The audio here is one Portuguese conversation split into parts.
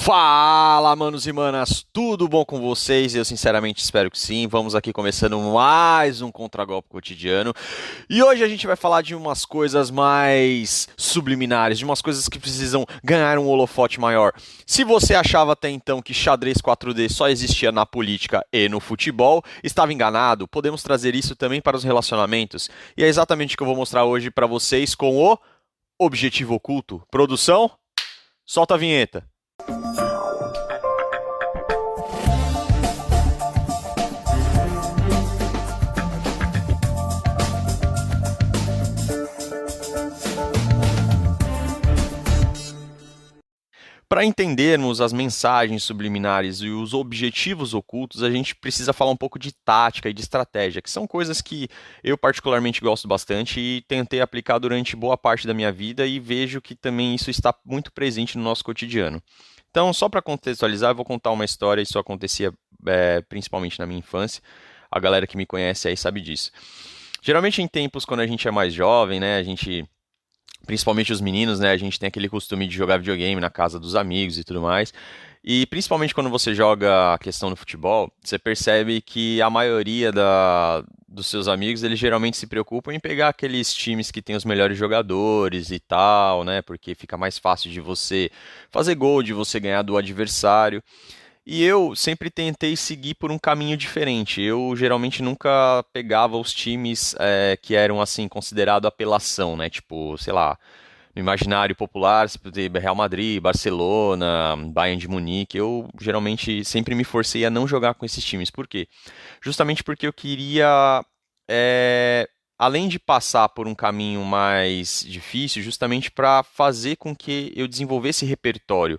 Fala, manos e manas, tudo bom com vocês? Eu sinceramente espero que sim. Vamos aqui começando mais um Contragolpe Cotidiano. E hoje a gente vai falar de umas coisas mais subliminares, de umas coisas que precisam ganhar um holofote maior. Se você achava até então que xadrez 4D só existia na política e no futebol, estava enganado. Podemos trazer isso também para os relacionamentos. E é exatamente o que eu vou mostrar hoje para vocês com o Objetivo Oculto. Produção, solta a vinheta. Para entendermos as mensagens subliminares e os objetivos ocultos, a gente precisa falar um pouco de tática e de estratégia, que são coisas que eu particularmente gosto bastante e tentei aplicar durante boa parte da minha vida e vejo que também isso está muito presente no nosso cotidiano. Então, só para contextualizar, eu vou contar uma história, isso acontecia principalmente na minha infância. A galera que me conhece aí sabe disso. Geralmente em tempos quando a gente é mais jovem, né, a gente principalmente os meninos, né? A gente tem aquele costume de jogar videogame na casa dos amigos e tudo mais. E principalmente quando você joga a questão do futebol, você percebe que a maioria dos seus amigos, eles geralmente se preocupam em pegar aqueles times que têm os melhores jogadores e tal, né? Porque fica mais fácil de você fazer gol, de você ganhar do adversário. E eu sempre tentei seguir por um caminho diferente. Eu geralmente nunca pegava os times que eram assim considerado apelação, né? Tipo, sei lá, no imaginário popular, Real Madrid, Barcelona, Bayern de Munique. Eu geralmente sempre me forcei a não jogar com esses times. Por quê? Justamente porque eu queria, além de passar por um caminho mais difícil, justamente para fazer com que eu desenvolvesse repertório.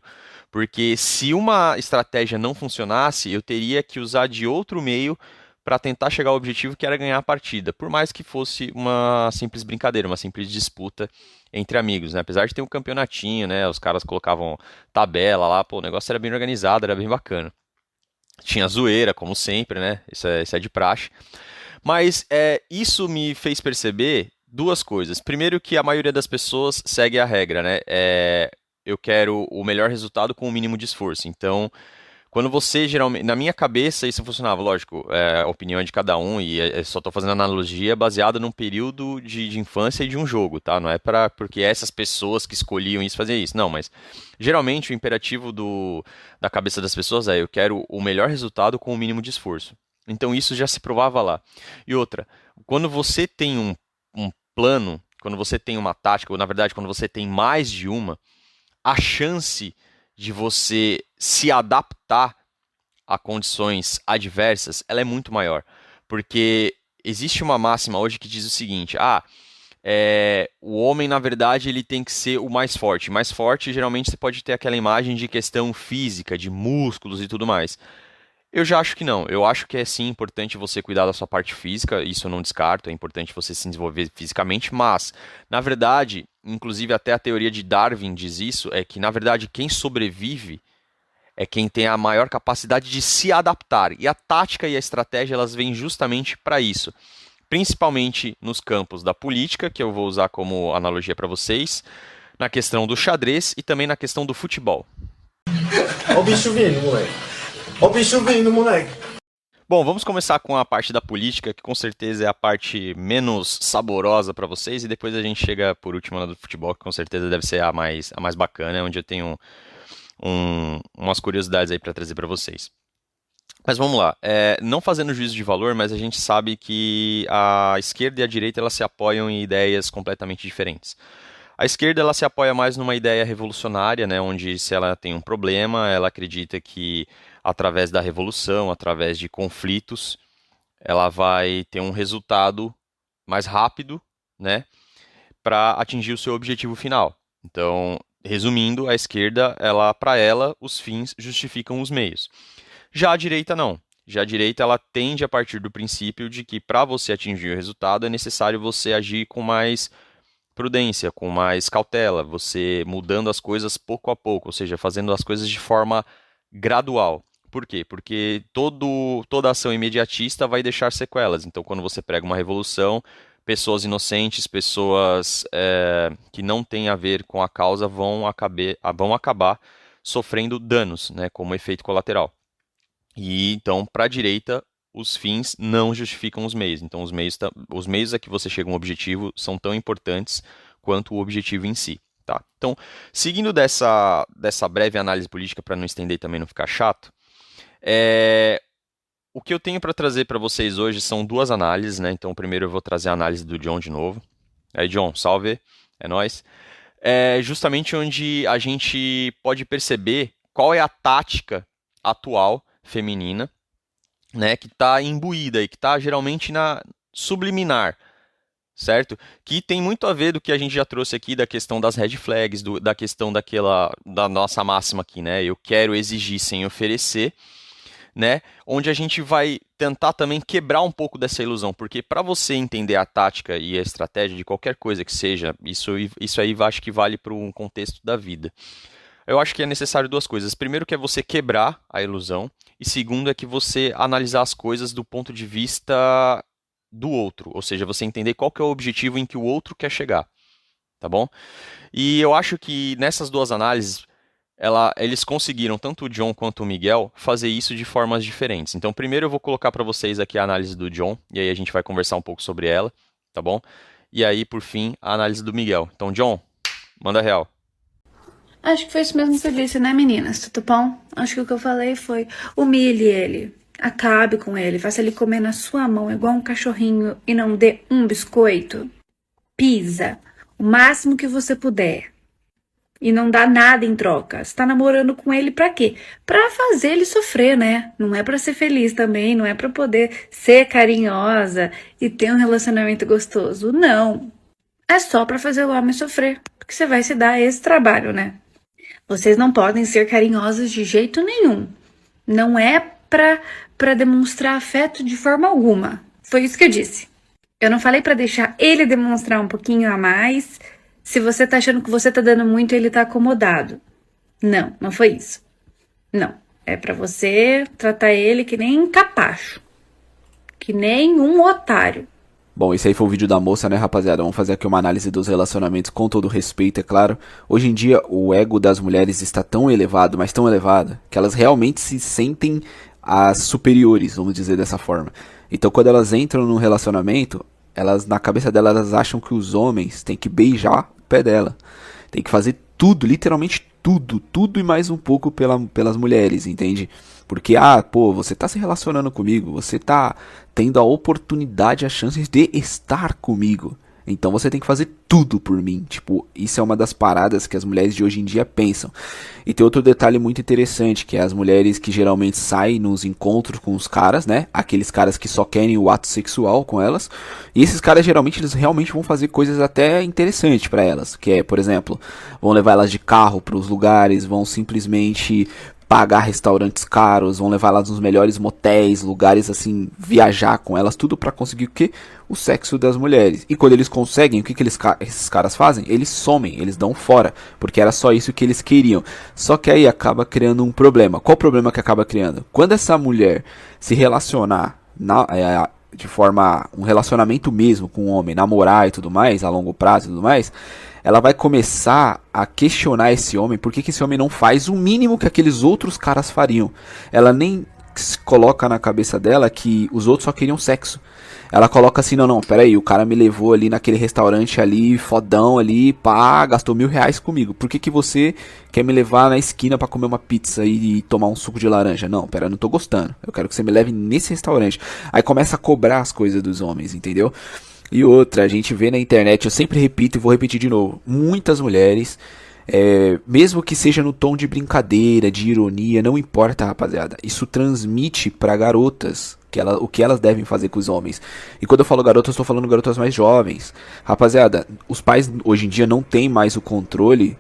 Porque se uma estratégia não funcionasse, eu teria que usar de outro meio para tentar chegar ao objetivo que era ganhar a partida, por mais que fosse uma simples brincadeira, uma simples disputa entre amigos, né? Apesar de ter um campeonatinho, né? Os caras colocavam tabela lá, pô, o negócio era bem organizado, era bem bacana. Tinha zoeira, como sempre, né? Isso é de praxe. Mas isso me fez perceber duas coisas. Primeiro, que a maioria das pessoas segue a regra, né? Eu quero o melhor resultado com o mínimo de esforço. Então, quando você geralmente. Na minha cabeça, isso funcionava, lógico, a opinião é de cada um, e só estou fazendo analogia baseada num período de infância e de um jogo, tá? Não é porque essas pessoas que escolhiam isso faziam isso. Não, mas geralmente o imperativo da cabeça das pessoas é: eu quero o melhor resultado com o mínimo de esforço. Então isso já se provava lá. E outra, quando você tem um plano, quando você tem uma tática, ou na verdade, quando você tem mais de uma, a chance de você se adaptar a condições adversas, ela é muito maior. Porque existe uma máxima hoje que diz o seguinte: o homem, na verdade, ele tem que ser o mais forte. Mais forte, geralmente, você pode ter aquela imagem de questão física, de músculos e tudo mais. Eu já acho que não. Eu acho que é sim importante você cuidar da sua parte física, isso eu não descarto, é importante você se desenvolver fisicamente, mas, na verdade, inclusive até a teoria de Darwin diz isso, é que, na verdade, quem sobrevive é quem tem a maior capacidade de se adaptar. E a tática e a estratégia, elas vêm justamente para isso. Principalmente nos campos da política, que eu vou usar como analogia para vocês, na questão do xadrez e também na questão do futebol. Ó o bicho vindo, moleque. Ó o bicho vindo, moleque. Bom, vamos começar com a parte da política, que com certeza é a parte menos saborosa para vocês, e depois a gente chega por último na do futebol, que com certeza deve ser a mais bacana, onde eu tenho umas curiosidades aí para trazer para vocês. Mas vamos lá, não fazendo juízo de valor, mas a gente sabe que a esquerda e a direita elas se apoiam em ideias completamente diferentes. A esquerda ela se apoia mais numa ideia revolucionária, né, onde se ela tem um problema, ela acredita que através da revolução, através de conflitos, ela vai ter um resultado mais rápido, né, para atingir o seu objetivo final. Então, resumindo, a esquerda, para ela, os fins justificam os meios. Já a direita não. Já a direita ela tende a partir do princípio de que para você atingir o resultado é necessário você agir com mais prudência, com mais cautela, você mudando as coisas pouco a pouco, ou seja, fazendo as coisas de forma gradual. Por quê? Porque toda ação imediatista vai deixar sequelas. Então, quando você prega uma revolução, pessoas inocentes, pessoas que não têm a ver com a causa vão acabar sofrendo danos, né, como efeito colateral. E então, para a direita, os fins não justificam os meios. Então, os meios a que você chega a um objetivo são tão importantes quanto o objetivo em si. Tá? Então, seguindo dessa breve análise política, para não estender e também não ficar chato, o que eu tenho para trazer para vocês hoje são duas análises. Né? Então, primeiro eu vou trazer a análise do John de novo. Aí, John, salve, é nóis. É justamente onde a gente pode perceber qual é a tática atual feminina, né, que está imbuída e que está geralmente na subliminar, certo? Que tem muito a ver do que a gente já trouxe aqui da questão das red flags, da questão da nossa máxima aqui, né? Eu quero exigir sem oferecer, né? Onde a gente vai tentar também quebrar um pouco dessa ilusão, porque para você entender a tática e a estratégia de qualquer coisa que seja, isso aí acho que vale para um contexto da vida. Eu acho que é necessário duas coisas. Primeiro que é você quebrar a ilusão, e segundo é que você analisar as coisas do ponto de vista do outro, ou seja, você entender qual que é o objetivo em que o outro quer chegar, tá bom? E eu acho que nessas duas análises, eles conseguiram, tanto o John quanto o Miguel, fazer isso de formas diferentes. Então, primeiro eu vou colocar para vocês aqui a análise do John, e aí a gente vai conversar um pouco sobre ela, tá bom? E aí, por fim, a análise do Miguel. Então, John, manda real. Acho que foi isso mesmo que eu disse, né, meninas? Tudo bom? Acho que o que eu falei foi: humilhe ele, acabe com ele, faça ele comer na sua mão igual um cachorrinho e não dê um biscoito. Pisa o máximo que você puder e não dá nada em troca. Você tá namorando com ele pra quê? Pra fazer ele sofrer, né? Não é pra ser feliz também, não é pra poder ser carinhosa e ter um relacionamento gostoso. Não. É só pra fazer o homem sofrer, porque você vai se dar esse trabalho, né? Vocês não podem ser carinhosos de jeito nenhum. Não é pra demonstrar afeto de forma alguma. Foi isso que eu disse. Eu não falei pra deixar ele demonstrar um pouquinho a mais. Se você tá achando que você tá dando muito, ele tá acomodado. Não, não foi isso. Não. É pra você tratar ele que nem capacho. Que nem um otário. Bom, esse aí foi o vídeo da moça, né, rapaziada? Vamos fazer aqui uma análise dos relacionamentos com todo respeito, é claro. Hoje em dia, o ego das mulheres está tão elevado, mas tão elevado, que elas realmente se sentem as superiores, vamos dizer dessa forma. Então, quando elas entram num relacionamento, na cabeça delas, elas acham que os homens têm que beijar o pé dela. Tem que fazer tudo, literalmente tudo e mais um pouco pelas mulheres, entende? Porque, você tá se relacionando comigo, você tá tendo a oportunidade, a chance de estar comigo. Então você tem que fazer tudo por mim. Tipo, isso é uma das paradas que as mulheres de hoje em dia pensam. E tem outro detalhe muito interessante, que é as mulheres que geralmente saem nos encontros com os caras, né? Aqueles caras que só querem o ato sexual com elas. E esses caras, geralmente, eles realmente vão fazer coisas até interessantes pra elas. Que é, por exemplo, vão levar elas de carro pros lugares, vão simplesmente pagar restaurantes caros, vão levar elas nos melhores motéis, lugares assim, viajar com elas, tudo pra conseguir o quê? O sexo das mulheres. E quando eles conseguem, o que esses caras fazem? Eles somem, eles dão fora, porque era só isso que eles queriam. Só que aí acaba criando um problema. Qual o problema que acaba criando? Quando essa mulher se relacionar de forma, um relacionamento mesmo com um homem, namorar e tudo mais, a longo prazo e tudo mais, ela vai começar a questionar esse homem, por que esse homem não faz o mínimo que aqueles outros caras fariam. Ela nem coloca na cabeça dela que os outros só queriam sexo. Ela coloca assim, não, peraí, o cara me levou ali naquele restaurante ali, fodão ali, gastou R$1.000 comigo. Por que você quer me levar na esquina pra comer uma pizza e tomar um suco de laranja? Não, pera, eu não tô gostando. Eu quero que você me leve nesse restaurante. Aí começa a cobrar as coisas dos homens, entendeu? E outra, a gente vê na internet, eu sempre repito e vou repetir de novo, muitas mulheres, mesmo que seja no tom de brincadeira, de ironia, não importa, rapaziada, isso transmite pra garotas o que elas devem fazer com os homens. E quando eu falo garotas, eu estou falando garotas mais jovens. Rapaziada, os pais hoje em dia não têm mais o controle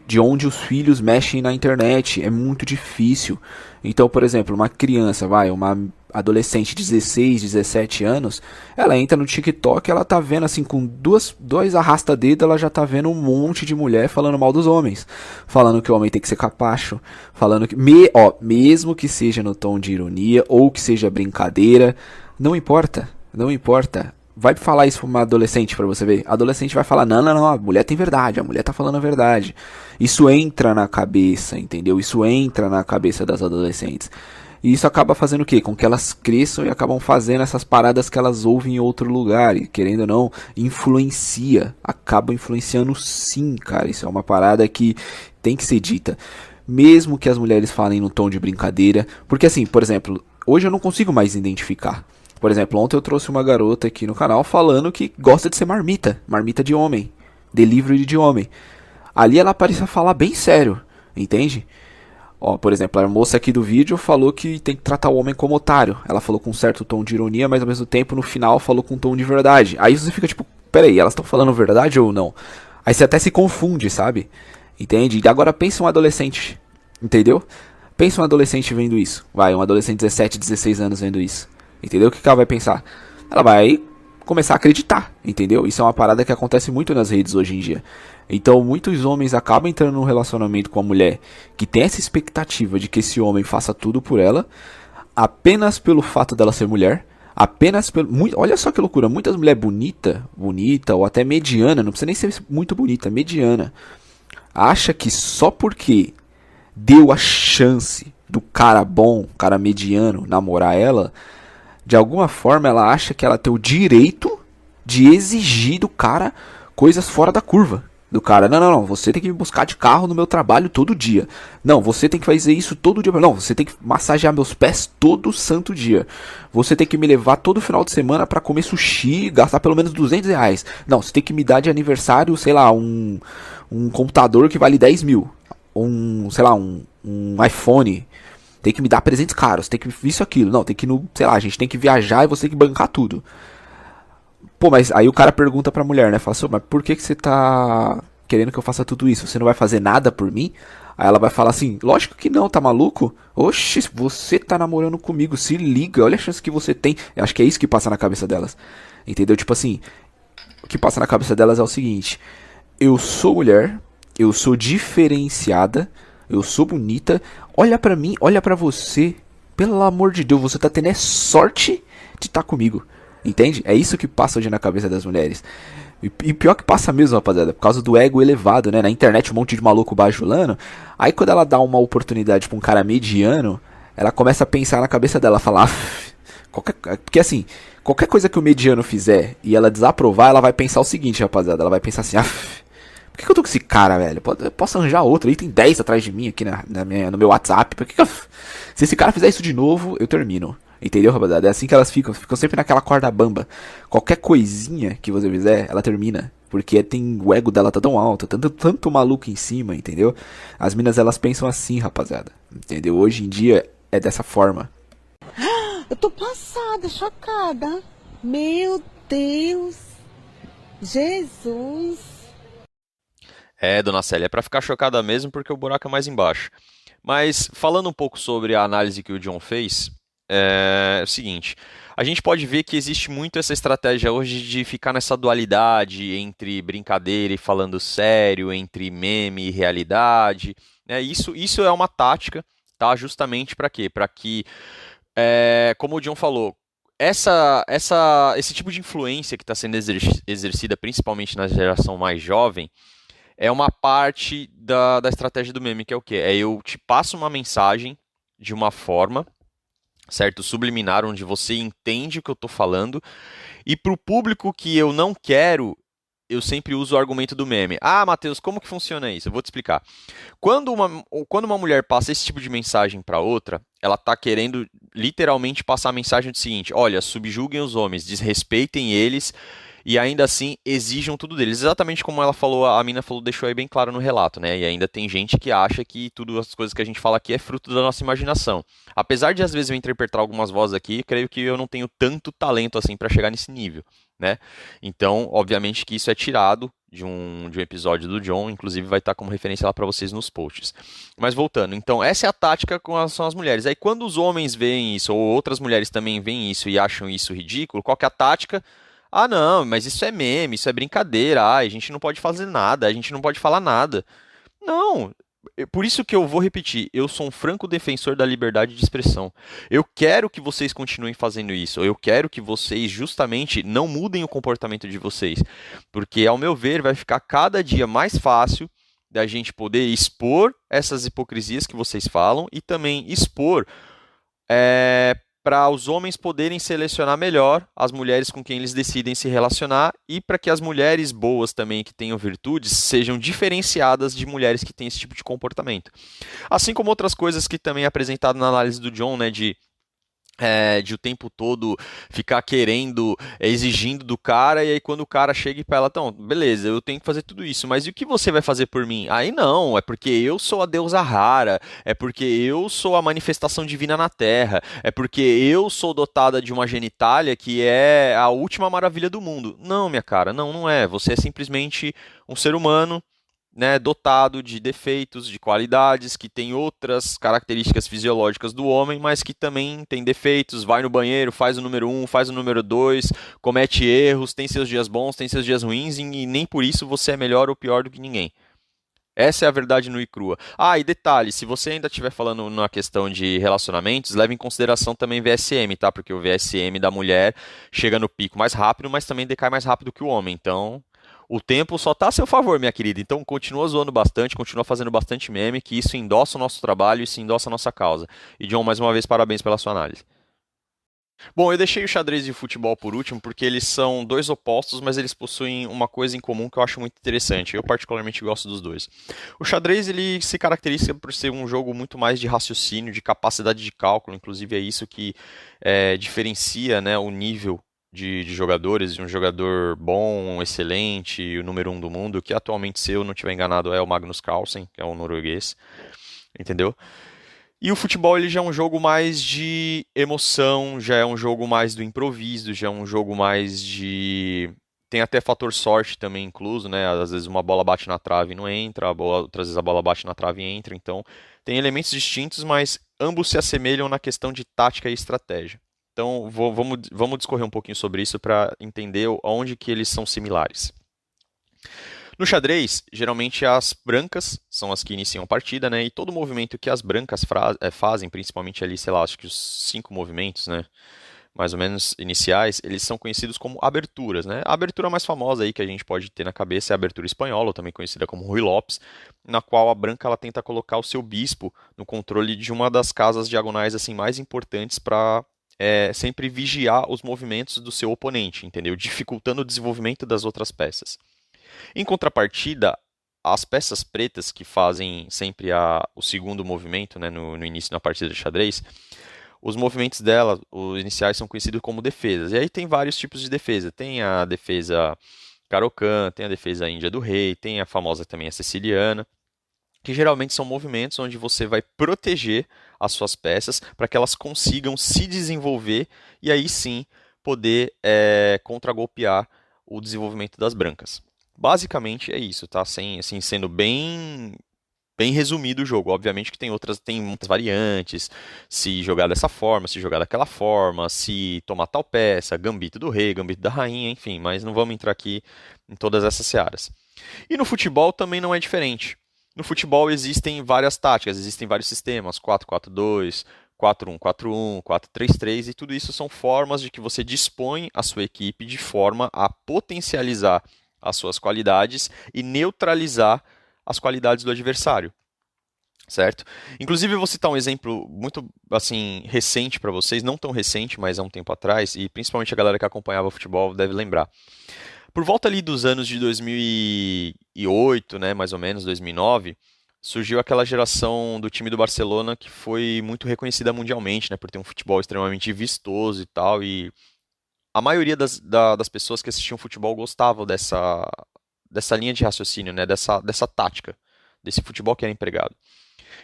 de onde os filhos mexem na internet. É muito difícil. Então, por exemplo, uma criança, uma adolescente de 16, 17 anos, ela entra no TikTok, ela tá vendo assim, com dois arrasta-dedo, ela já tá vendo um monte de mulher falando mal dos homens, falando que o homem tem que ser capacho, falando que, mesmo que seja no tom de ironia, ou que seja brincadeira, não importa, Vai falar isso pra uma adolescente pra você ver. A adolescente vai falar, não, não, não, a mulher tem verdade, a mulher tá falando a verdade. Isso entra na cabeça, entendeu? Isso entra na cabeça das adolescentes. E isso acaba fazendo o quê? Com que elas cresçam e acabam fazendo essas paradas que elas ouvem em outro lugar. E querendo ou não, influencia. Acaba influenciando sim, cara. Isso é uma parada que tem que ser dita. Mesmo que as mulheres falem no tom de brincadeira. Porque assim, por exemplo, hoje eu não consigo mais identificar. Por exemplo, ontem eu trouxe uma garota aqui no canal falando que gosta de ser marmita. Marmita de homem. Delivery de homem. Ali ela parecia falar bem sério. Entende? Ó, por exemplo, a moça aqui do vídeo falou que tem que tratar o homem como otário. Ela falou com um certo tom de ironia, mas ao mesmo tempo no final falou com um tom de verdade. Aí você fica tipo, peraí, elas estão falando verdade ou não? Aí você até se confunde, sabe? Entende? E agora pensa um adolescente, entendeu? Pensa um adolescente vendo isso. Vai, um adolescente de 17, 16 anos vendo isso. Entendeu? O que ela vai pensar? Ela vai começar a acreditar, entendeu? Isso é uma parada que acontece muito nas redes hoje em dia. Então muitos homens acabam entrando num relacionamento com a mulher que tem essa expectativa de que esse homem faça tudo por ela, apenas pelo fato dela ser mulher, apenas pelo... olha só que loucura, muitas mulheres bonita ou até mediana, não precisa nem ser muito bonita, mediana, acha que só porque deu a chance do cara bom, cara mediano, namorar ela, de alguma forma ela acha que ela tem o direito de exigir do cara coisas fora da curva. Do cara, não, não, não, você tem que me buscar de carro no meu trabalho todo dia. Não, você tem que fazer isso todo dia. Não, você tem que massagear meus pés todo santo dia. Você tem que me levar todo final de semana pra comer sushi, gastar pelo menos R$ 200. Não, você tem que me dar de aniversário, sei lá, um computador que vale 10 mil. Sei lá, um iPhone. Tem que me dar presentes caros, tem que isso, aquilo. Não, tem que, sei lá, a gente tem que viajar e você tem que bancar tudo. Pô, mas aí o cara pergunta pra mulher, né? Fala assim, mas por que você tá querendo que eu faça tudo isso? Você não vai fazer nada por mim? Aí ela vai falar assim, lógico que não, tá maluco? Oxi, você tá namorando comigo, se liga, olha a chance que você tem. Eu acho que é isso que passa na cabeça delas. Entendeu? Tipo assim, o que passa na cabeça delas é o seguinte, eu sou mulher, eu sou diferenciada, eu sou bonita, olha pra mim, olha pra você, pelo amor de Deus, você tá tendo sorte de estar comigo. Entende? É isso que passa hoje na cabeça das mulheres. E pior que passa mesmo, rapaziada, por causa do ego elevado, né? Na internet um monte de maluco bajulando. Aí quando ela dá uma oportunidade pra um cara mediano, ela começa a pensar na cabeça dela, falar... Porque assim, qualquer coisa que o mediano fizer e ela desaprovar, ela vai pensar o seguinte, rapaziada. Ela vai pensar assim, por que eu tô com esse cara, velho? Eu posso arranjar outro, aí tem 10 atrás de mim aqui no meu WhatsApp. Se esse cara fizer isso de novo, eu termino. Entendeu, rapaziada? É assim que elas ficam sempre naquela corda bamba. Qualquer coisinha que você fizer, ela termina. Porque o ego dela tá tão alto, tanto maluco em cima, entendeu? As minas, elas pensam assim, rapaziada. Entendeu? Hoje em dia é dessa forma. Eu tô passada, chocada. Meu Deus. Jesus. Dona Célia, é pra ficar chocada mesmo porque o buraco é mais embaixo. Mas falando um pouco sobre a análise que o John fez... É o seguinte, a gente pode ver que existe muito essa estratégia hoje de ficar nessa dualidade entre brincadeira e falando sério, entre meme e realidade. Isso é uma tática, tá? Justamente para quê? Para que, como o John falou, esse tipo de influência que está sendo exercida principalmente na geração mais jovem é uma parte da estratégia do meme, que é o quê? Eu te passo uma mensagem de uma forma... certo? Subliminar, onde você entende o que eu estou falando, e para o público que eu não quero, eu sempre uso o argumento do meme. Ah, Matheus, como que funciona isso? Eu vou te explicar. Quando uma mulher passa esse tipo de mensagem para outra, ela está querendo literalmente passar a mensagem do seguinte, olha, subjuguem os homens, desrespeitem eles, e ainda assim exijam tudo deles. Exatamente como ela falou, a mina falou, deixou aí bem claro no relato, né? E ainda tem gente que acha que tudo as coisas que a gente fala aqui é fruto da nossa imaginação. Apesar de às vezes eu interpretar algumas vozes aqui, creio que eu não tenho tanto talento assim para chegar nesse nível, né? Então, obviamente que isso é tirado de um episódio do John, inclusive vai estar como referência lá para vocês nos posts. Mas voltando, então essa é a tática com relação às mulheres. Aí quando os homens veem isso, ou outras mulheres também veem isso e acham isso ridículo, qual que é a tática? Ah, não, mas isso é meme, isso é brincadeira, a gente não pode fazer nada, a gente não pode falar nada. Não, Por isso que eu vou repetir, eu sou um franco defensor da liberdade de expressão. Eu quero que vocês continuem fazendo isso. Eu quero que vocês justamente não mudem o comportamento de vocês, porque ao meu ver vai ficar cada dia mais fácil da gente poder expor essas hipocrisias que vocês falam e também expor para os homens poderem selecionar melhor as mulheres com quem eles decidem se relacionar e para que as mulheres boas também que tenham virtudes sejam diferenciadas de mulheres que têm esse tipo de comportamento. Assim como outras coisas que também é apresentado na análise do John, né, de o tempo todo ficar querendo, exigindo do cara, e aí quando o cara chega e fala, então, beleza, eu tenho que fazer tudo isso, mas e o que você vai fazer por mim? Aí não, é porque eu sou a deusa rara, é porque eu sou a manifestação divina na Terra, é porque eu sou dotada de uma genitália que é a última maravilha do mundo. Não, minha cara, não, não é. Você é simplesmente um ser humano, né, dotado de defeitos, de qualidades, que tem outras características fisiológicas do homem, mas que também tem defeitos, vai no banheiro, faz o número 1, faz o número 2, comete erros, tem seus dias bons, tem seus dias ruins, e nem por isso você é melhor ou pior do que ninguém. Essa é a verdade nua e crua. Ah, e detalhe, se você ainda estiver falando na questão de relacionamentos, leve em consideração também VSM, tá? Porque o VSM da mulher chega no pico mais rápido, mas também decai mais rápido que o homem. Então, o tempo só está a seu favor, minha querida. Então, continua zoando bastante, continua fazendo bastante meme, que isso endossa o nosso trabalho, isso endossa a nossa causa. E, John, mais uma vez, parabéns pela sua análise. Bom, eu deixei o xadrez e o futebol por último porque eles são dois opostos, mas eles possuem uma coisa em comum que eu acho muito interessante. Eu particularmente gosto dos dois. O xadrez ele se caracteriza por ser um jogo muito mais de raciocínio, de capacidade de cálculo. Inclusive é isso que diferencia, né, o nível de jogadores, de um jogador bom, excelente, o número 1 do mundo, que atualmente, se eu não estiver enganado, é o Magnus Carlsen, que é um norueguês, entendeu? E o futebol ele já é um jogo mais de emoção, já é um jogo mais do improviso, já é um jogo mais de... Tem até fator sorte também incluso, né? Às vezes uma bola bate na trave e não entra, outras vezes a bola bate na trave e entra. Então, tem elementos distintos, mas ambos se assemelham na questão de tática e estratégia. Então, vamos discorrer um pouquinho sobre isso para entender onde que eles são similares. No xadrez, geralmente as brancas são as que iniciam a partida, né? E todo movimento que as brancas fazem, principalmente ali, sei lá, acho que os 5 movimentos, né? Mais ou menos iniciais, eles são conhecidos como aberturas, né? A abertura mais famosa aí que a gente pode ter na cabeça é a abertura espanhola, também conhecida como Ruy Lopes, na qual a branca ela tenta colocar o seu bispo no controle de uma das casas diagonais assim mais importantes para sempre vigiar os movimentos do seu oponente, entendeu? Dificultando o desenvolvimento das outras peças. Em contrapartida, as peças pretas que fazem sempre o segundo movimento, né, no início da partida de xadrez, os movimentos dela, os iniciais, são conhecidos como defesas. E aí tem vários tipos de defesa. Tem a defesa Caro-Kann, tem a defesa Índia do Rei, tem a famosa também a Siciliana, que geralmente são movimentos onde você vai proteger as suas peças para que elas consigam se desenvolver e aí sim poder contragolpear o desenvolvimento das brancas. Basicamente é isso, tá? Assim, sendo bem resumido o jogo. Obviamente que tem muitas variantes, se jogar dessa forma, se jogar daquela forma, se tomar tal peça, gambito do rei, gambito da rainha, enfim, mas não vamos entrar aqui em todas essas searas. E no futebol também não é diferente. No futebol existem várias táticas, existem vários sistemas, 4-4-2, 4-1-4-1, 4-3-3, e tudo isso são formas de que você dispõe a sua equipe de forma a potencializar as suas qualidades e neutralizar as qualidades do adversário, certo? Inclusive, eu vou citar um exemplo muito assim recente para vocês, não tão recente, mas há um tempo atrás, e principalmente a galera que acompanhava o futebol deve lembrar. Por volta ali dos anos de 2008, né, mais ou menos, 2009, surgiu aquela geração do time do Barcelona que foi muito reconhecida mundialmente, né, por ter um futebol extremamente vistoso e tal, e a maioria das pessoas que assistiam futebol gostavam dessa linha de raciocínio, né, dessa tática, desse futebol que era empregado.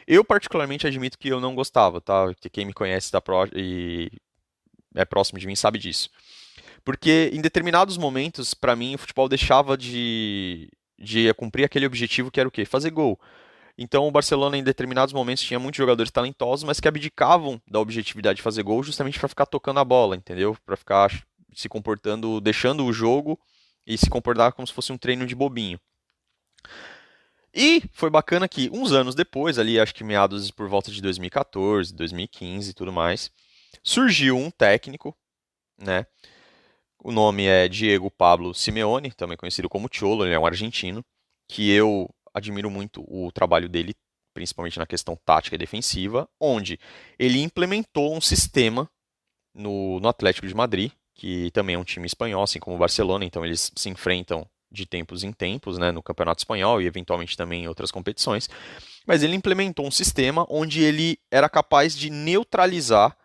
Eu particularmente admito que eu não gostava, tá? Que quem me conhece e é próximo de mim sabe disso. Porque em determinados momentos, para mim, o futebol deixava de cumprir aquele objetivo que era o quê? Fazer gol. Então o Barcelona em determinados momentos tinha muitos jogadores talentosos, mas que abdicavam da objetividade de fazer gol justamente para ficar tocando a bola, entendeu? Para ficar se comportando, deixando o jogo e se comportar como se fosse um treino de bobinho. E foi bacana que uns anos depois, ali acho que meados por volta de 2014, 2015 e tudo mais, surgiu um técnico, né? O nome é Diego Pablo Simeone, também conhecido como Cholo, ele é um argentino, que eu admiro muito o trabalho dele, principalmente na questão tática e defensiva, onde ele implementou um sistema no Atlético de Madrid, que também é um time espanhol, assim como o Barcelona, então eles se enfrentam de tempos em tempos, né, no Campeonato Espanhol e eventualmente também em outras competições. Mas ele implementou um sistema onde ele era capaz de neutralizar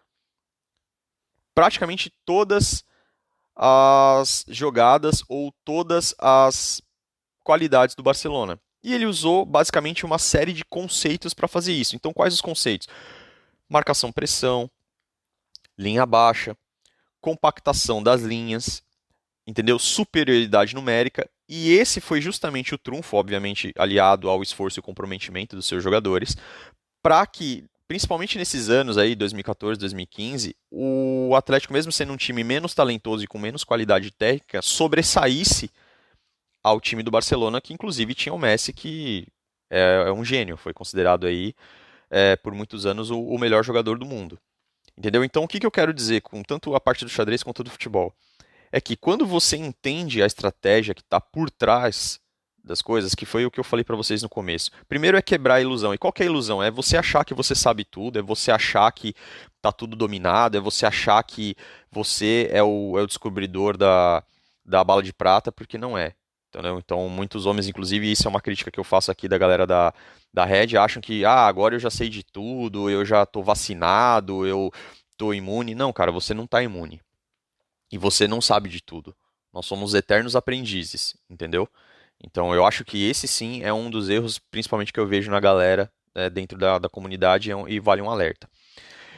praticamente todas as jogadas ou todas as qualidades do Barcelona. E ele usou basicamente uma série de conceitos para fazer isso. Então, quais os conceitos? Marcação-pressão, linha baixa, compactação das linhas, entendeu? Superioridade numérica. E esse foi justamente o trunfo, obviamente aliado ao esforço e comprometimento dos seus jogadores, para que, principalmente nesses anos aí, 2014, 2015, o Atlético, mesmo sendo um time menos talentoso e com menos qualidade técnica, sobressaísse ao time do Barcelona, que inclusive tinha o Messi, que é um gênio, foi considerado aí por muitos anos o melhor jogador do mundo. Entendeu? Então, o que eu quero dizer com tanto a parte do xadrez quanto do futebol? É que quando você entende a estratégia que está por trás das coisas, que foi o que eu falei para vocês no começo. Primeiro é quebrar a ilusão. E qual que é a ilusão? É você achar que você sabe tudo, é você achar que tá tudo dominado, é você achar que você é o descobridor da bala de prata, porque não é. Entendeu? Então, muitos homens, inclusive, isso é uma crítica que eu faço aqui da galera da Red, acham que agora eu já sei de tudo, eu já tô vacinado, eu tô imune. Não, cara, você não tá imune. E você não sabe de tudo. Nós somos eternos aprendizes, entendeu? Então eu acho que esse sim é um dos erros, principalmente que eu vejo na galera dentro da comunidade e vale um alerta.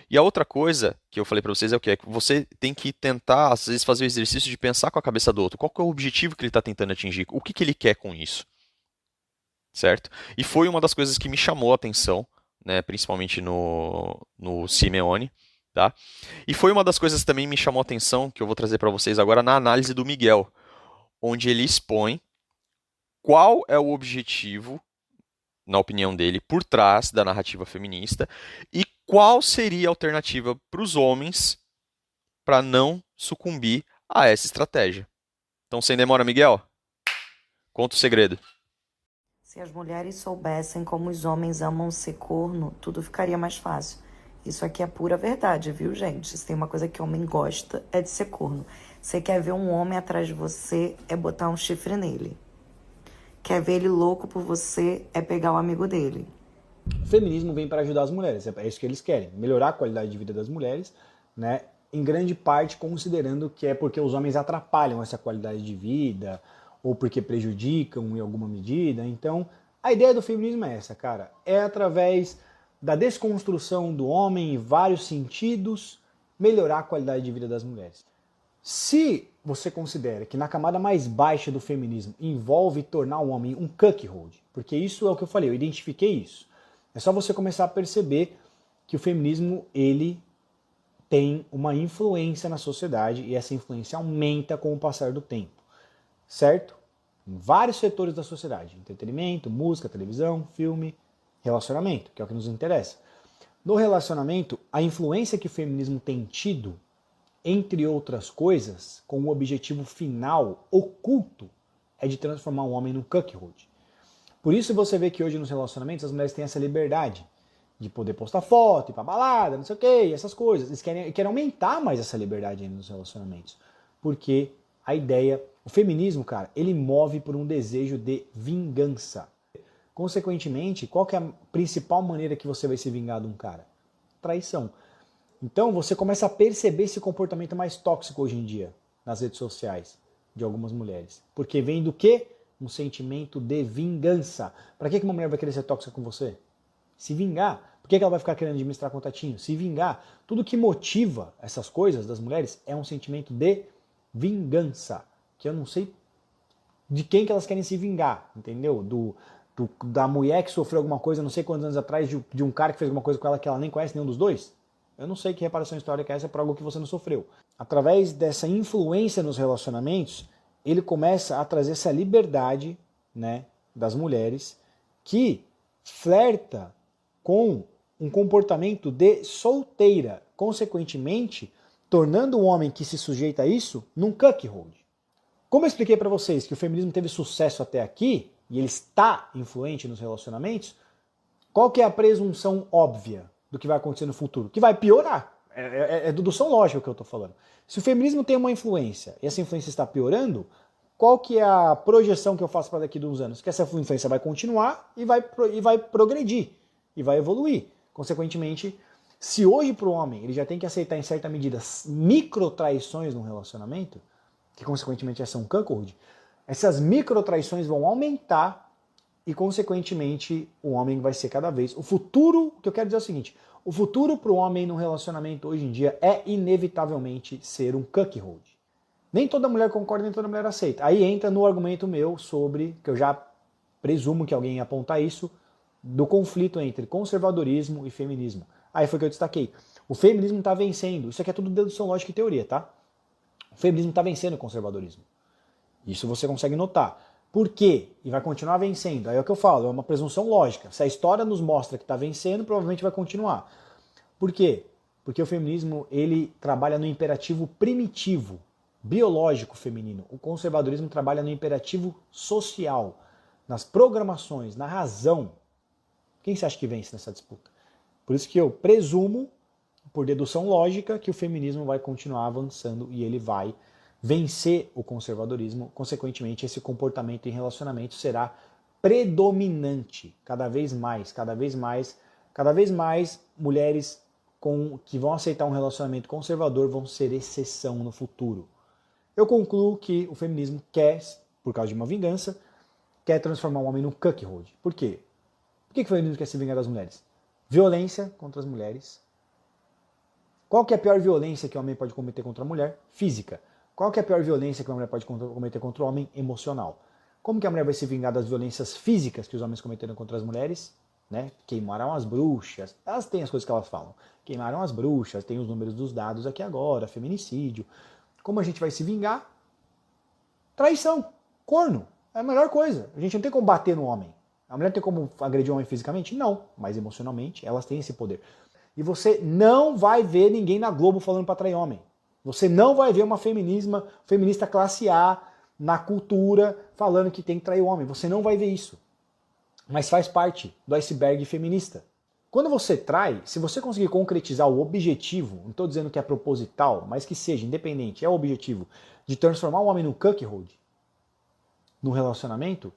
E a outra coisa que eu falei pra vocês é o quê? É que você tem que tentar, às vezes, fazer o exercício de pensar com a cabeça do outro. Qual que é o objetivo que ele está tentando atingir? O que ele quer com isso? Certo? E foi uma das coisas que me chamou a atenção, né, principalmente no Simeone. Tá? E foi uma das coisas que também me chamou a atenção, que eu vou trazer para vocês agora, na análise do Miguel, onde ele expõe qual é o objetivo, na opinião dele, por trás da narrativa feminista e qual seria a alternativa para os homens para não sucumbir a essa estratégia. Então, sem demora, Miguel, conta o segredo. Se as mulheres soubessem como os homens amam ser corno, tudo ficaria mais fácil. Isso aqui é pura verdade, viu, gente? Se tem uma coisa que homem gosta, é de ser corno. Você quer ver um homem atrás de você, é botar um chifre nele. Quer ver ele louco por você, é pegar o amigo dele. O feminismo vem para ajudar as mulheres, é isso que eles querem. Melhorar a qualidade de vida das mulheres, né? Em grande parte considerando que é porque os homens atrapalham essa qualidade de vida, ou porque prejudicam em alguma medida. Então, a ideia do feminismo é essa, cara. É através da desconstrução do homem em vários sentidos, melhorar a qualidade de vida das mulheres. Se você considera que na camada mais baixa do feminismo envolve tornar o homem um cuckold, porque isso é o que eu falei, eu identifiquei isso. É só você começar a perceber que o feminismo, ele tem uma influência na sociedade e essa influência aumenta com o passar do tempo, certo? Em vários setores da sociedade, entretenimento, música, televisão, filme, relacionamento, que é o que nos interessa. No relacionamento, a influência que o feminismo tem tido, entre outras coisas, com o objetivo final oculto, é de transformar o homem num cuckold. Por isso você vê que hoje nos relacionamentos as mulheres têm essa liberdade de poder postar foto, ir pra balada, não sei o que, essas coisas. Eles querem aumentar mais essa liberdade ainda nos relacionamentos. Porque a ideia, o feminismo, cara, ele move por um desejo de vingança. Consequentemente, qual que é a principal maneira que você vai se vingar de um cara? Traição. Então você começa a perceber esse comportamento mais tóxico hoje em dia nas redes sociais de algumas mulheres. Porque vem do quê? Um sentimento de vingança. Para que uma mulher vai querer ser tóxica com você? Se vingar. Por que ela vai ficar querendo administrar contatinho? Se vingar. Tudo que motiva essas coisas das mulheres é um sentimento de vingança. Que eu não sei de quem que elas querem se vingar, entendeu? Da mulher que sofreu alguma coisa, não sei quantos anos atrás, de um cara que fez alguma coisa com ela que ela nem conhece nenhum dos dois. Eu não sei que reparação histórica é essa por algo que você não sofreu. Através dessa influência nos relacionamentos, ele começa a trazer essa liberdade, né, das mulheres que flerta com um comportamento de solteira, consequentemente, tornando um homem que se sujeita a isso num cuckold. Como eu expliquei para vocês que o feminismo teve sucesso até aqui, e ele está influente nos relacionamentos, qual que é a presunção óbvia do que vai acontecer no futuro? Que vai piorar. É dedução lógica que eu estou falando. Se o feminismo tem uma influência e essa influência está piorando, qual que é a projeção que eu faço para daqui a uns anos? Que essa influência vai continuar e vai progredir, e vai evoluir. Consequentemente, se hoje para o homem ele já tem que aceitar em certa medida microtraições no relacionamento, que consequentemente são cuckold, essas microtraições vão aumentar e consequentemente o homem vai ser cada vez... O futuro, o que eu quero dizer é o seguinte, o futuro para o homem no relacionamento hoje em dia é inevitavelmente ser um cuckold. Nem toda mulher concorda, nem toda mulher aceita. Aí entra no argumento meu sobre, que eu já presumo que alguém ia apontar isso, do conflito entre conservadorismo e feminismo. Aí foi que eu destaquei. O feminismo está vencendo. Isso aqui é tudo dedução lógica e teoria, tá? O feminismo está vencendo o conservadorismo. Isso você consegue notar. Por quê? E vai continuar vencendo. Aí é o que eu falo, é uma presunção lógica. Se a história nos mostra que está vencendo, provavelmente vai continuar. Por quê? Porque o feminismo ele trabalha no imperativo primitivo, biológico feminino. O conservadorismo trabalha no imperativo social, nas programações, na razão. Quem você acha que vence nessa disputa? Por isso que eu presumo, por dedução lógica, que o feminismo vai continuar avançando e ele vai vencer o conservadorismo. Consequentemente, esse comportamento em relacionamento será predominante cada vez mais mulheres que vão aceitar um relacionamento conservador vão ser exceção no futuro. Eu concluo que o feminismo quer, por causa de uma vingança, quer transformar o homem num cuckold. Por quê? Por que o feminismo quer se vingar das mulheres? Violência contra as mulheres. Qual que é a pior violência que o homem pode cometer contra a mulher? Física. Qual que é a pior violência que uma mulher pode cometer contra o homem? Emocional. Como que a mulher vai se vingar das violências físicas que os homens cometeram contra as mulheres? Né? Queimaram as bruxas. Elas têm as coisas que elas falam. Queimaram as bruxas, tem os números dos dados aqui agora, feminicídio. Como a gente vai se vingar? Traição. Corno. É a melhor coisa. A gente não tem como bater no homem. A mulher tem como agredir o homem fisicamente? Não. Mas emocionalmente, elas têm esse poder. E você não vai ver ninguém na Globo falando para trair homem. Você não vai ver uma feminista classe A na cultura falando que tem que trair o homem. Você não vai ver isso. Mas faz parte do iceberg feminista. Quando você trai, se você conseguir concretizar o objetivo, não estou dizendo que é proposital, mas que seja independente, é o objetivo de transformar o homem no cuckold, no relacionamento,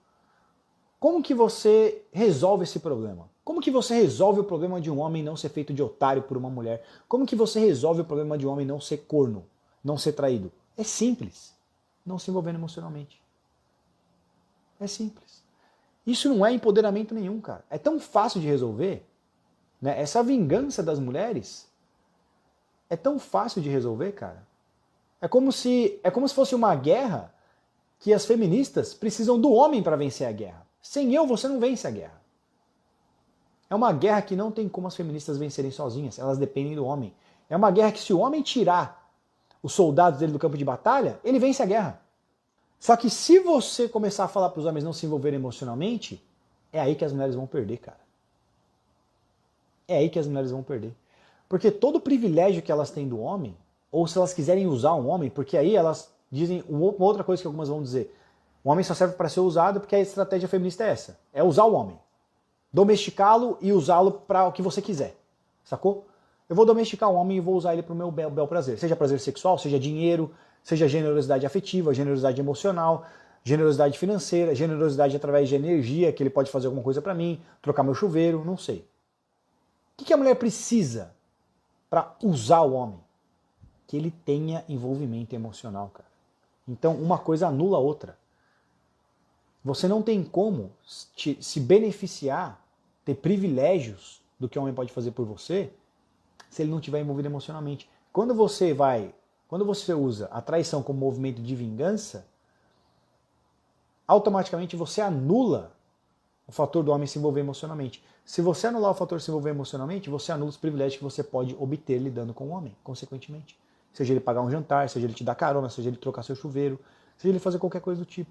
como que você resolve esse problema? Como que você resolve o problema de um homem não ser feito de otário por uma mulher? Como que você resolve o problema de um homem não ser corno, não ser traído? É simples. Não se envolvendo emocionalmente. É simples. Isso não é empoderamento nenhum, cara. É tão fácil de resolver. Né? Essa vingança das mulheres é tão fácil de resolver, cara. É como se fosse uma guerra que as feministas precisam do homem para vencer a guerra. Sem eu, você não vence a guerra. É uma guerra que não tem como as feministas vencerem sozinhas, elas dependem do homem. É uma guerra que se o homem tirar os soldados dele do campo de batalha, ele vence a guerra. Só que se você começar a falar para os homens não se envolverem emocionalmente, é aí que as mulheres vão perder, cara. É aí que as mulheres vão perder. Porque todo o privilégio que elas têm do homem, ou se elas quiserem usar um homem, porque aí elas dizem uma outra coisa que algumas vão dizer, o homem só serve para ser usado porque a estratégia feminista é essa, é usar o homem. Domesticá-lo e usá-lo para o que você quiser, sacou? Eu vou domesticar o homem e vou usar ele para o meu bel prazer, seja prazer sexual, seja dinheiro, seja generosidade afetiva, generosidade emocional, generosidade financeira, generosidade através de energia, que ele pode fazer alguma coisa para mim, trocar meu chuveiro, não sei. O que a mulher precisa para usar o homem? Que ele tenha envolvimento emocional, cara. Então uma coisa anula a outra. Você não tem como se beneficiar, ter privilégios do que o homem pode fazer por você, se ele não estiver envolvido emocionalmente. Quando você usa a traição como movimento de vingança, automaticamente você anula o fator do homem se envolver emocionalmente. Se você anular o fator se envolver emocionalmente, você anula os privilégios que você pode obter lidando com o homem, consequentemente. Seja ele pagar um jantar, seja ele te dar carona, seja ele trocar seu chuveiro, seja ele fazer qualquer coisa do tipo.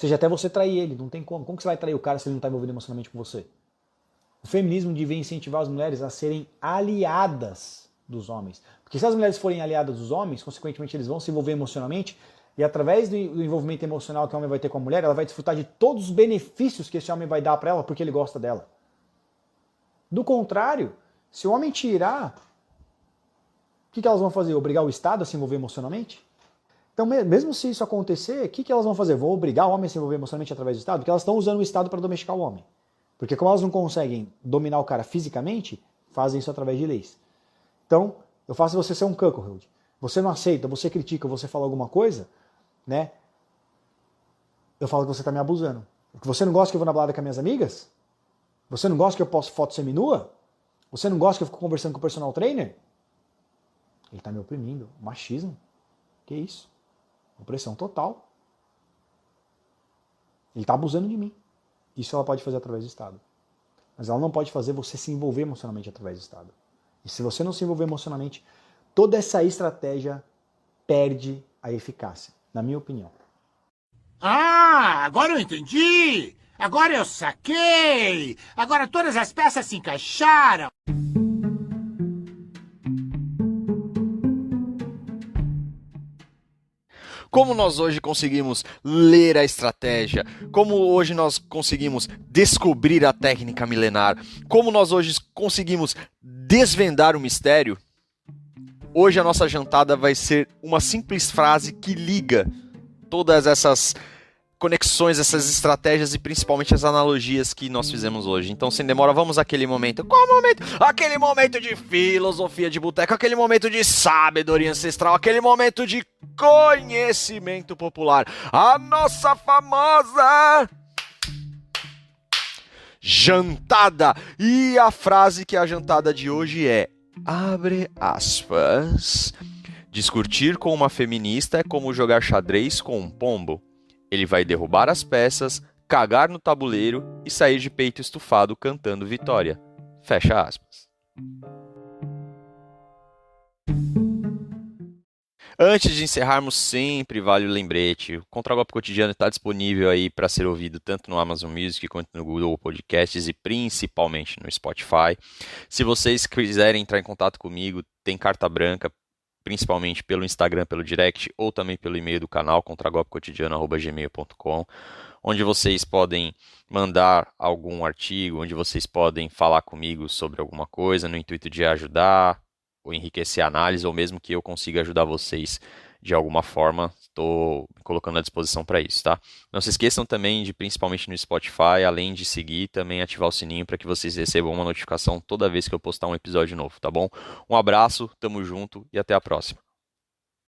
seja, até você trair ele, não tem como. Como que você vai trair o cara se ele não está envolvido emocionalmente com você? O feminismo devia incentivar as mulheres a serem aliadas dos homens. Porque se as mulheres forem aliadas dos homens, consequentemente eles vão se envolver emocionalmente, e através do envolvimento emocional que o homem vai ter com a mulher, ela vai desfrutar de todos os benefícios que esse homem vai dar para ela porque ele gosta dela. Do contrário, se o homem tirar, o que elas vão fazer? Obrigar o Estado a se envolver emocionalmente? Então, mesmo se isso acontecer, o que elas vão fazer? Vão obrigar o homem a se envolver emocionalmente através do Estado? Porque elas estão usando o Estado para domesticar o homem. Porque como elas não conseguem dominar o cara fisicamente, fazem isso através de leis. Então, eu faço você ser um cuckold. Você não aceita, você critica, você fala alguma coisa, né? Eu falo que você está me abusando. Porque você não gosta que eu vou na balada com as minhas amigas? Você não gosta que eu posto foto seminua? Você não gosta que eu fico conversando com o personal trainer? Ele está me oprimindo. Machismo. Que isso? Opressão total. Ele está abusando de mim. Isso ela pode fazer através do Estado. Mas ela não pode fazer você se envolver emocionalmente através do Estado. E se você não se envolver emocionalmente, toda essa estratégia perde a eficácia, na minha opinião. Ah, agora eu entendi! Agora eu saquei! Agora todas as peças se encaixaram! Como nós hoje conseguimos ler a estratégia, como hoje nós conseguimos descobrir a técnica milenar, como nós hoje conseguimos desvendar o mistério, hoje a nossa jantada vai ser uma simples frase que liga todas essas conexões, essas estratégias e principalmente as analogias que nós fizemos hoje. Então, sem demora, vamos àquele momento. Qual momento? Aquele momento de filosofia de boteco, aquele momento de sabedoria ancestral, aquele momento de conhecimento popular. A nossa famosa jantada. E a frase que é a jantada de hoje é, abre aspas, discutir com uma feminista é como jogar xadrez com um pombo. Ele vai derrubar as peças, cagar no tabuleiro e sair de peito estufado cantando vitória. Fecha aspas. Antes de encerrarmos, sempre vale o lembrete. O Contragolpe Cotidiano está disponível aí para ser ouvido tanto no Amazon Music quanto no Google Podcasts e principalmente no Spotify. Se vocês quiserem entrar em contato comigo, tem carta branca, principalmente pelo Instagram, pelo direct, ou também pelo e-mail do canal, contragolpecotidiano@gmail.com, onde vocês podem mandar algum artigo, onde vocês podem falar comigo sobre alguma coisa, no intuito de ajudar, ou enriquecer a análise, ou mesmo que eu consiga ajudar vocês de alguma forma, estou me colocando à disposição para isso, tá? Não se esqueçam também de, principalmente no Spotify, além de seguir, também ativar o sininho para que vocês recebam uma notificação toda vez que eu postar um episódio novo, tá bom? Um abraço, tamo junto e até a próxima.